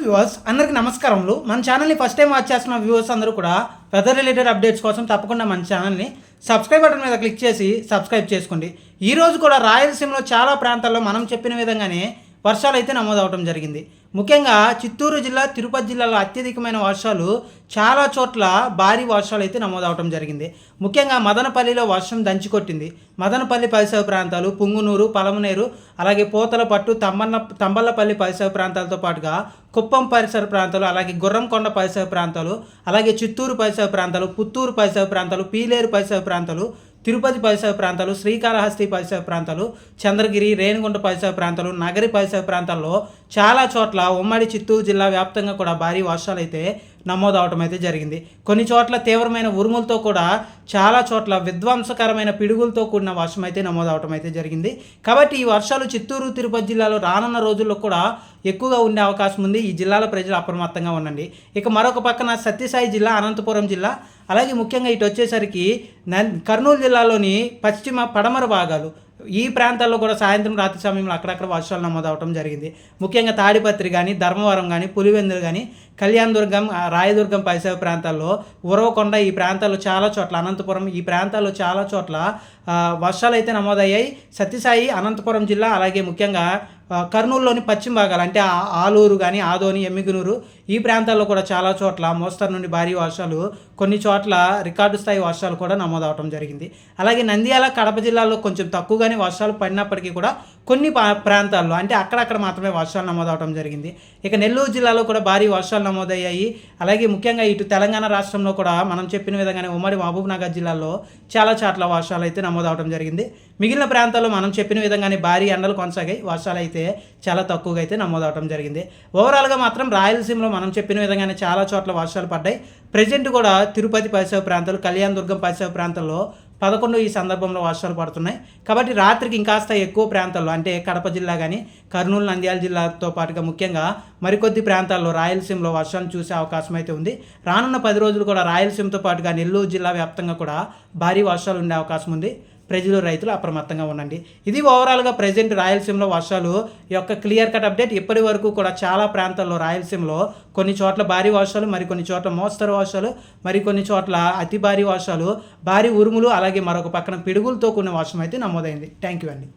Viewers అందరికీ నమస్కారములు. మన ఛానల్ని ఫస్ట్ టైం వాచ్ చేస్తున్న వ్యూవర్స్ అందరూ కూడా వెదర్ రిలేటెడ్ అప్డేట్స్ కోసం తప్పకుండా మన ఛానల్ని సబ్స్క్రైబ్ బటన్ మీద క్లిక్ చేసి సబ్స్క్రైబ్ చేసుకోండి. ఈరోజు కూడా రాయలసీమలో చాలా ప్రాంతాల్లో మనం చెప్పిన విధంగానే వర్షాలు అయితే నమోదవడం జరిగింది. ముఖ్యంగా చిత్తూరు జిల్లా, తిరుపతి జిల్లాలో అత్యధికమైన వర్షాలు, చాలా చోట్ల భారీ వర్షాలు అయితే నమోదవడం జరిగింది. ముఖ్యంగా మదనపల్లిలో వర్షం దంచికొట్టింది. మదనపల్లి పరిసర ప్రాంతాలు, పుంగునూరు, పలమనేరు, అలాగే పోతలపట్టు, తంబళ్ళపల్లి పరిసర ప్రాంతాలతో పాటుగా కుప్పం పరిసర ప్రాంతాలు, అలాగే గుర్రంకొండ పరిసర ప్రాంతాలు, అలాగే చిత్తూరు పరిసర ప్రాంతాలు, పుత్తూరు పరిసర ప్రాంతాలు, పీలేరు పరిసర ప్రాంతాలు, తిరుపతి పరిసర ప్రాంతాలు, శ్రీకాళహస్తి పరిసర ప్రాంతాలు, చంద్రగిరి, రేణిగుంట పరిసర ప్రాంతాలు, నగరి పరిసర ప్రాంతాల్లో చాలా చోట్ల ఉమ్మడి చిత్తూరు జిల్లా వ్యాప్తంగా కూడా భారీ వర్షాలు అయితే నమోదవటం అయితే జరిగింది. కొన్ని చోట్ల తీవ్రమైన ఉరుములతో కూడా, చాలా చోట్ల విధ్వంసకరమైన పిడుగులతో కూడిన వర్షం అయితే నమోదవటం అయితే జరిగింది. కాబట్టి ఈ వర్షాలు చిత్తూరు, తిరుపతి జిల్లాలో రానున్న రోజుల్లో కూడా ఎక్కువగా ఉండే అవకాశం ఉంది. ఈ జిల్లాల ప్రజలు అప్రమత్తంగా ఉండండి. ఇక మరొక పక్కన సత్యసాయి జిల్లా, అనంతపురం జిల్లా, అలాగే ముఖ్యంగా ఇటు వచ్చేసరికి కర్నూలు జిల్లాలోని పడమర భాగాలు, ఈ ప్రాంతాల్లో కూడా సాయంత్రం, రాత్రి సమయంలో అక్కడక్కడ వర్షాలు నమోదవడం జరిగింది. ముఖ్యంగా తాడిపత్రి కానీ, ధర్మవరం కానీ, పులివెందులు కానీ, కళ్యాణదుర్గం, రాయదుర్గం పరిసర ప్రాంతాల్లో, ఉరవకొండ, ఈ ప్రాంతాల్లో చాలా చోట్ల, అనంతపురం, ఈ ప్రాంతాల్లో చాలా చోట్ల వర్షాలు అయితే నమోదయ్యాయి. సత్యసాయి, అనంతపురం జిల్లా, అలాగే ముఖ్యంగా కర్నూలులోని పశ్చిమ భాగాలు అంటే ఆలూరు కానీ, ఆదోని, ఎమ్మిగనూరు, ఈ ప్రాంతాల్లో కూడా చాలా చోట్ల మోస్తరు నుండి భారీ వర్షాలు, కొన్ని చోట్ల రికార్డు స్థాయి వర్షాలు కూడా నమోదవడం జరిగింది. అలాగే నంద్యాల, కడప జిల్లాల్లో కొంచెం తక్కువగానే వర్షాలు పడినప్పటికీ కూడా కొన్ని ప్రాంతాల్లో అంటే అక్కడక్కడ మాత్రమే వర్షాలు నమోదవడం జరిగింది. ఇక నెల్లూరు జిల్లాలో కూడా భారీ వర్షాలు నమోదయ్యాయి. అలాగే ముఖ్యంగా ఇటు తెలంగాణ రాష్ట్రంలో కూడా మనం చెప్పిన విధంగానే ఉమ్మడి మహబూబ్నగర్ జిల్లాలో చాలా చోట్ల వర్షాలు అయితే నమోదవడం జరిగింది. మిగిలిన ప్రాంతాల్లో మనం చెప్పిన విధంగానే భారీ ఎండలు కొనసాగాయి. వర్షాలు అయితే చాలా తక్కువగా అయితే నమోదవడం జరిగింది. ఓవరాల్గా మాత్రం రాయలసీమలో మనం చెప్పిన విధంగానే చాలా చోట్ల వర్షాలు పడ్డాయి. ప్రజెంట్ కూడా తిరుపతి పరిసర ప్రాంతాలు, కళ్యాణదుర్గం పరిసర ప్రాంతాల్లో 11 ఈ సందర్భంలో వర్షాలు పడుతున్నాయి. కాబట్టి రాత్రికి ఇంకాస్త ఎక్కువ ప్రాంతాల్లో అంటే కడప జిల్లా కానీ, కర్నూలు, నంద్యాల జిల్లాతో పాటుగా ముఖ్యంగా మరికొద్ది ప్రాంతాల్లో రాయలసీమలో వర్షాలు చూసే అవకాశం అయితే ఉంది. రానున్న 10 రోజులు కూడా రాయలసీమతో పాటుగా నెల్లూరు జిల్లా వ్యాప్తంగా కూడా భారీ వర్షాలు ఉండే అవకాశం ఉంది. ప్రజలు, రైతులు అప్రమత్తంగా ఉండండి. ఇది ఓవరాల్గా ప్రజెంట్ రాయలసీమలో వర్షాలు యొక్క క్లియర్ కట్ అప్డేట్. ఇప్పటి వరకు కూడా చాలా ప్రాంతాల్లో రాయలసీమలో కొన్ని చోట్ల భారీ వర్షాలు, మరికొన్ని చోట్ల మోస్తరు వర్షాలు, మరికొన్ని చోట్ల అతి భారీ వర్షాలు, భారీ ఉరుములు, అలాగే మరొక పక్కన పిడుగులతో కూడిన వర్షం అయితే నమోదైంది. థ్యాంక్ యూ అండి.